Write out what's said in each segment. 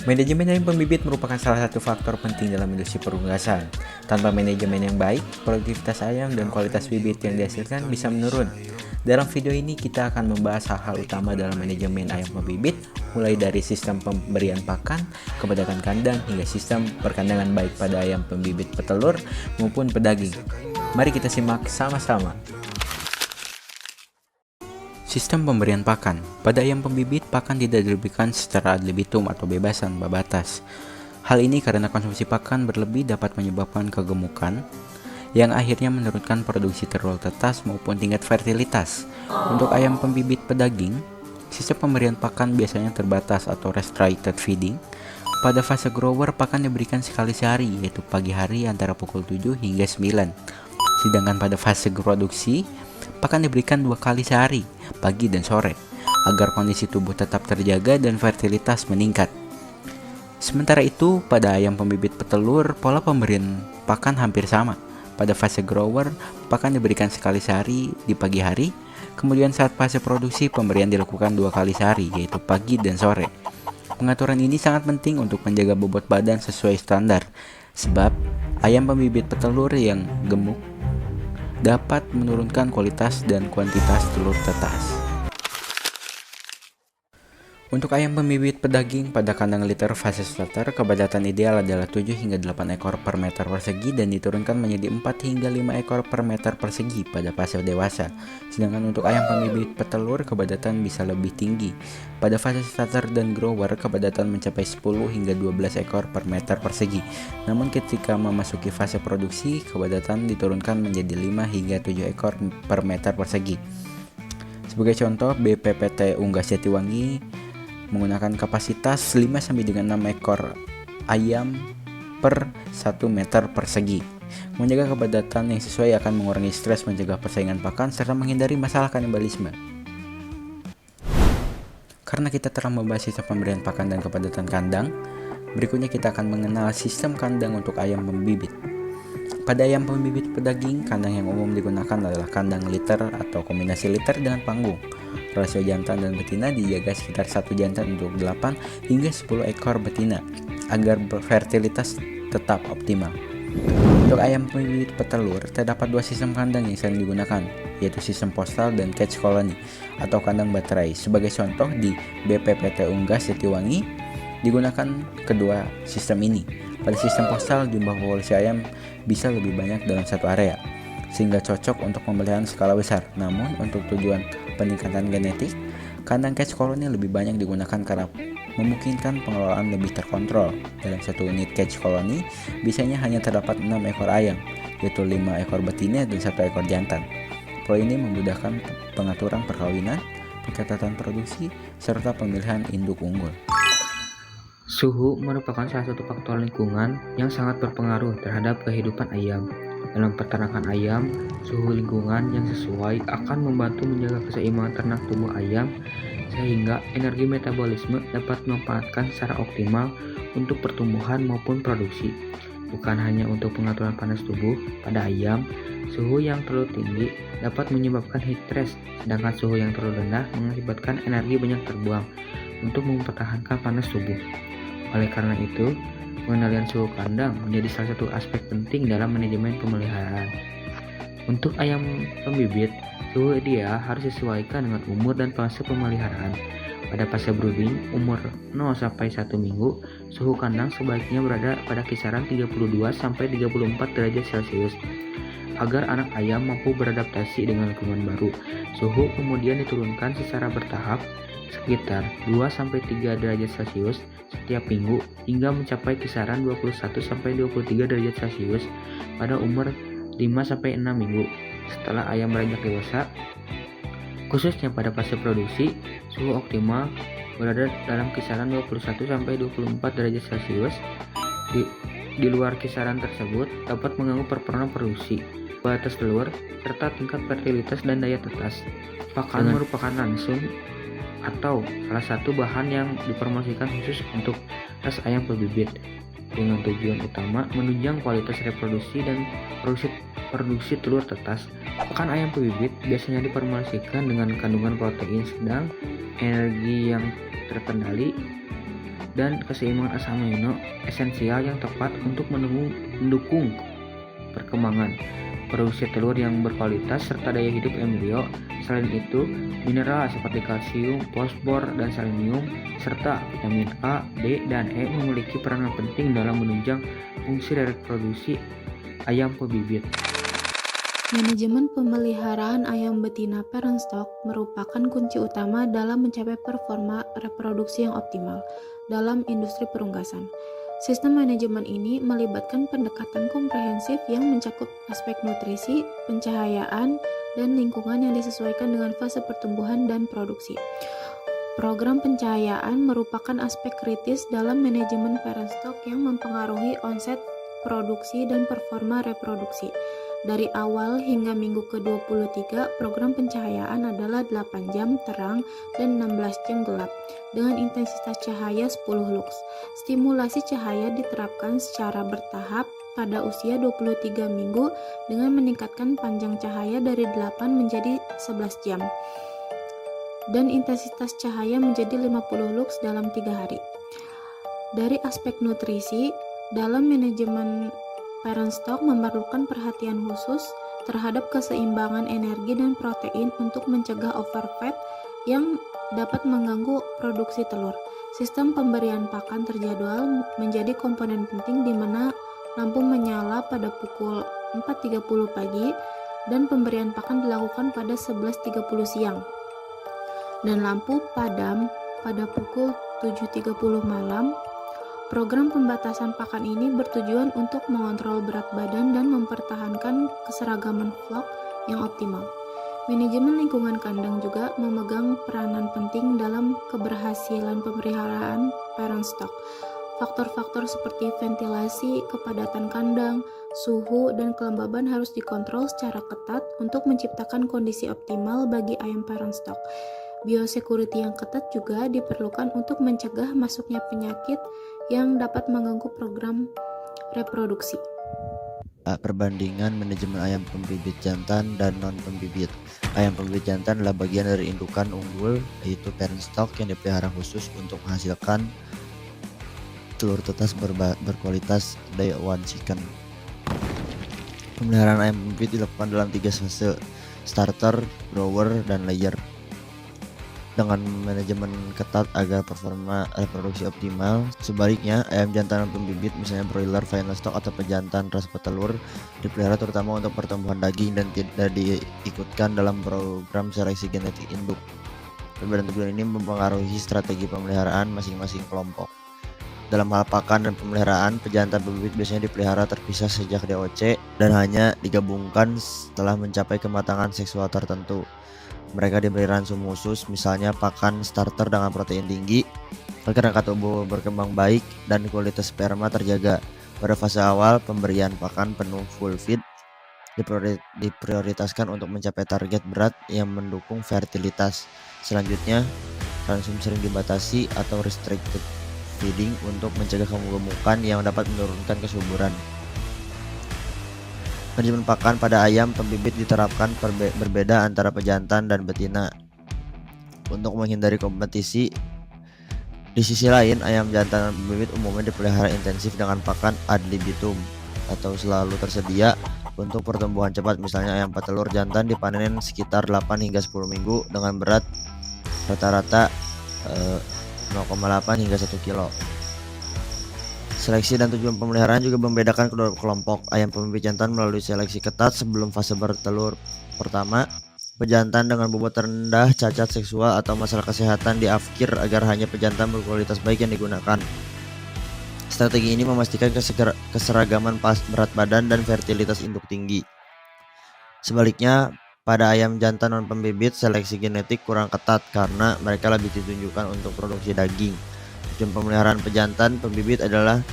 Manajemen ayam pembibit merupakan salah satu faktor penting dalam industri perunggasan. Tanpa manajemen yang baik, produktivitas ayam dan kualitas bibit yang dihasilkan bisa menurun. Dalam video ini kita akan membahas hal-hal utama dalam manajemen ayam pembibit, mulai dari sistem pemberian pakan, kepadatan kandang, hingga sistem perkandangan baik pada ayam pembibit petelur maupun pedaging. Mari kita simak sama-sama. Sistem pemberian pakan. Pada ayam pembibit, pakan tidak diberikan secara ad libitum atau bebas tanpa batas. Hal ini karena konsumsi pakan berlebih dapat menyebabkan kegemukan, yang akhirnya menurunkan produksi telur tetas maupun tingkat fertilitas. Untuk ayam pembibit pedaging, sistem pemberian pakan biasanya terbatas atau restricted feeding. Pada fase grower, pakan diberikan sekali sehari, yaitu pagi hari antara pukul 7 hingga 9. Sedangkan pada fase produksi, pakan diberikan 2 kali sehari, pagi dan sore, agar kondisi tubuh tetap terjaga dan fertilitas meningkat. Sementara itu, pada ayam pembibit petelur, pola pemberian pakan hampir sama. Pada fase grower, pakan diberikan sekali sehari di pagi hari, kemudian saat fase produksi, pemberian dilakukan 2 kali sehari, yaitu pagi dan sore. Pengaturan ini sangat penting untuk menjaga bobot badan sesuai standar, sebab ayam pembibit petelur yang gemuk dapat menurunkan kualitas dan kuantitas telur tetas. Untuk ayam pembibit pedaging pada kandang liter fase starter, kepadatan ideal adalah 7 hingga 8 ekor per meter persegi dan diturunkan menjadi 4 hingga 5 ekor per meter persegi pada fase dewasa. Sedangkan untuk ayam pembibit petelur, kepadatan bisa lebih tinggi. Pada fase starter dan grower, kepadatan mencapai 10 hingga 12 ekor per meter persegi. Namun ketika memasuki fase produksi, kepadatan diturunkan menjadi 5 hingga 7 ekor per meter persegi. Sebagai contoh, BPPT Unggas Jatiwangi menggunakan kapasitas 5-6 ekor ayam per 1 meter persegi. Menjaga kepadatan yang sesuai akan mengurangi stres, mencegah persaingan pakan, serta menghindari masalah kanibalisme. Karena kita telah membahas sistem pemberian pakan dan kepadatan kandang, berikutnya kita akan mengenal sistem kandang untuk ayam pembibit. Pada ayam pembibit pedaging, kandang yang umum digunakan adalah kandang liter atau kombinasi liter dengan panggung. Rasio jantan dan betina dijaga sekitar 1 jantan untuk 8 hingga 10 ekor betina agar fertilitas tetap optimal. Untuk ayam pembibit petelur, terdapat 2 sistem kandang yang sering digunakan, yaitu sistem postal dan catch colony atau kandang baterai. Sebagai contoh, di BPPT Unggas Jatiwangi digunakan kedua sistem ini. Pada sistem postal, jumlah populasi ayam bisa lebih banyak dalam satu area, sehingga cocok untuk pemeliharaan skala besar. Namun, untuk tujuan peningkatan genetik, kandang catch colony lebih banyak digunakan karena memungkinkan pengelolaan lebih terkontrol. Dalam satu unit catch colony, biasanya hanya terdapat 6 ekor ayam, yaitu 5 ekor betina dan 1 ekor jantan. Pola ini memudahkan pengaturan perkawinan, pencatatan produksi, serta pemilihan induk unggul. Suhu merupakan salah satu faktor lingkungan yang sangat berpengaruh terhadap kehidupan ayam. Dalam peternakan ayam, suhu lingkungan yang sesuai akan membantu menjaga keseimbangan ternak tubuh ayam sehingga energi metabolisme dapat dimanfaatkan secara optimal untuk pertumbuhan maupun produksi. Bukan hanya untuk pengaturan panas tubuh pada ayam, suhu yang terlalu tinggi dapat menyebabkan heat stress, sedangkan suhu yang terlalu rendah mengakibatkan energi banyak terbuang untuk mempertahankan panas tubuh. Oleh karena itu, pengendalian suhu kandang menjadi salah satu aspek penting dalam manajemen pemeliharaan. Untuk ayam pembibit, suhu ideal harus disesuaikan dengan umur dan fase pemeliharaan. Pada fase brooding, umur 0-1 minggu, suhu kandang sebaiknya berada pada kisaran 32-34 derajat Celcius. Agar anak ayam mampu beradaptasi dengan lingkungan baru, suhu kemudian diturunkan secara bertahap sekitar 2-3 derajat Celcius setiap minggu hingga mencapai kisaran 21-23 derajat Celcius pada umur 5-6 minggu. Setelah ayam beranjak dewasa, khususnya pada fase produksi, suhu optimal berada dalam kisaran 21-24 derajat Celcius. Di luar kisaran tersebut dapat mengganggu performa produksi, kualitas telur, serta tingkat fertilitas dan daya tetas. Pakan merupakan langsung atau salah satu bahan yang dipromosikan khusus untuk ras ayam pembibit. dengan tujuan utama menunjang kualitas reproduksi dan produksi telur tetas. Pakan ayam pembibit biasanya diformulasikan dengan kandungan protein sedang, energi yang terkendali, dan keseimbangan asam amino esensial yang tepat untuk mendukung perkembangan, produksi telur yang berkualitas, serta daya hidup embrio. Selain itu, mineral seperti kalsium, fosfor, dan selenium, serta vitamin A, D, dan E memiliki peranan penting dalam menunjang fungsi reproduksi ayam pembibit. Manajemen pemeliharaan ayam betina parent stock merupakan kunci utama dalam mencapai performa reproduksi yang optimal dalam industri perunggasan. Sistem manajemen ini melibatkan pendekatan komprehensif yang mencakup aspek nutrisi, pencahayaan, dan lingkungan yang disesuaikan dengan fase pertumbuhan dan produksi. Program pencahayaan merupakan aspek kritis dalam manajemen parent stock yang mempengaruhi onset produksi dan performa reproduksi. Dari awal hingga minggu ke-23, program pencahayaan adalah 8 jam terang dan 16 jam gelap dengan intensitas cahaya 10 lux. Stimulasi cahaya diterapkan secara bertahap pada usia 23 minggu dengan meningkatkan panjang cahaya dari 8 menjadi 11 jam dan intensitas cahaya menjadi 50 lux dalam 3 hari. Dari aspek nutrisi, dalam manajemen parent stock memerlukan perhatian khusus terhadap keseimbangan energi dan protein untuk mencegah overfed yang dapat mengganggu produksi telur. Sistem pemberian pakan terjadwal menjadi komponen penting di mana lampu menyala pada pukul 4.30 pagi dan pemberian pakan dilakukan pada 11.30 siang. Dan lampu padam pada pukul 7.30 malam. Program pembatasan pakan ini bertujuan untuk mengontrol berat badan dan mempertahankan keseragaman flock yang optimal. Manajemen lingkungan kandang juga memegang peranan penting dalam keberhasilan pemeliharaan parent stock. Faktor-faktor seperti ventilasi, kepadatan kandang, suhu, dan kelembaban harus dikontrol secara ketat untuk menciptakan kondisi optimal bagi ayam parent stock. Biosecurity yang ketat juga diperlukan untuk mencegah masuknya penyakit yang dapat mengganggu program reproduksi. Perbandingan manajemen ayam pembibit jantan dan non-pembibit. Ayam pembibit jantan adalah bagian dari indukan unggul, yaitu parent stock yang dipelihara khusus untuk menghasilkan telur tetas berkualitas day one chicken. Pemeliharaan ayam pembibit dilakukan dalam 3 fase: starter, grower, dan layer. Dengan manajemen ketat agar performa reproduksi optimal. Sebaliknya, ayam jantan pembibit misalnya broiler, final stock, atau pejantan ras petelur dipelihara terutama untuk pertumbuhan daging dan tidak diikutkan dalam program seleksi genetik induk. Perbedaan ini mempengaruhi strategi pemeliharaan masing-masing kelompok. Dalam hal pakan dan pemeliharaan, pejantan pembibit biasanya dipelihara terpisah sejak DOC dan hanya digabungkan setelah mencapai kematangan seksual tertentu. Mereka diberi ransum khusus, misalnya pakan starter dengan protein tinggi, agar angka tubuh berkembang baik dan kualitas sperma terjaga. Pada fase awal, pemberian pakan penuh full feed diprioritaskan untuk mencapai target berat yang mendukung fertilitas. Selanjutnya, ransum sering dibatasi atau restricted feeding untuk mencegah kegemukan yang dapat menurunkan kesuburan. Manajemen pakan pada ayam pembibit diterapkan berbeda antara pejantan dan betina untuk menghindari kompetisi. Di sisi lain, ayam jantan dan pembibit umumnya dipelihara intensif dengan pakan ad libitum atau selalu tersedia untuk pertumbuhan cepat. Misalnya ayam petelur jantan dipanen sekitar 8 hingga 10 minggu dengan berat rata-rata 0,8 hingga 1 kilo. Seleksi dan tujuan pemeliharaan juga membedakan kedua kelompok. Ayam pembibit jantan melalui seleksi ketat sebelum fase bertelur pertama. Pejantan dengan bobot rendah, cacat seksual, atau masalah kesehatan diafkir agar hanya pejantan berkualitas baik yang digunakan. Strategi ini memastikan keseragaman berat badan dan fertilitas induk tinggi. Sebaliknya, pada ayam jantan non pembibit, seleksi genetik kurang ketat karena mereka lebih ditunjukkan untuk produksi daging. Tujuan pemeliharaan pejantan pembibit adalah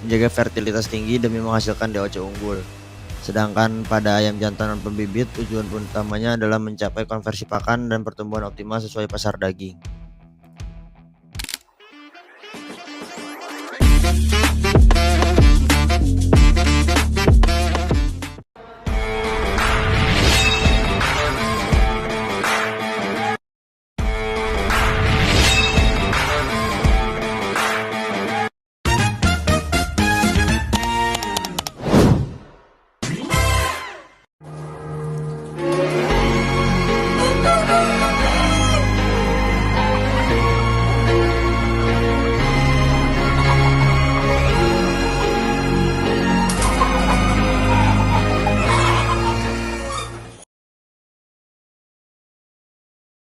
menjaga fertilitas tinggi demi menghasilkan DOC unggul. Sedangkan pada ayam jantan non pembibit, tujuan utamanya adalah mencapai konversi pakan dan pertumbuhan optimal sesuai pasar daging.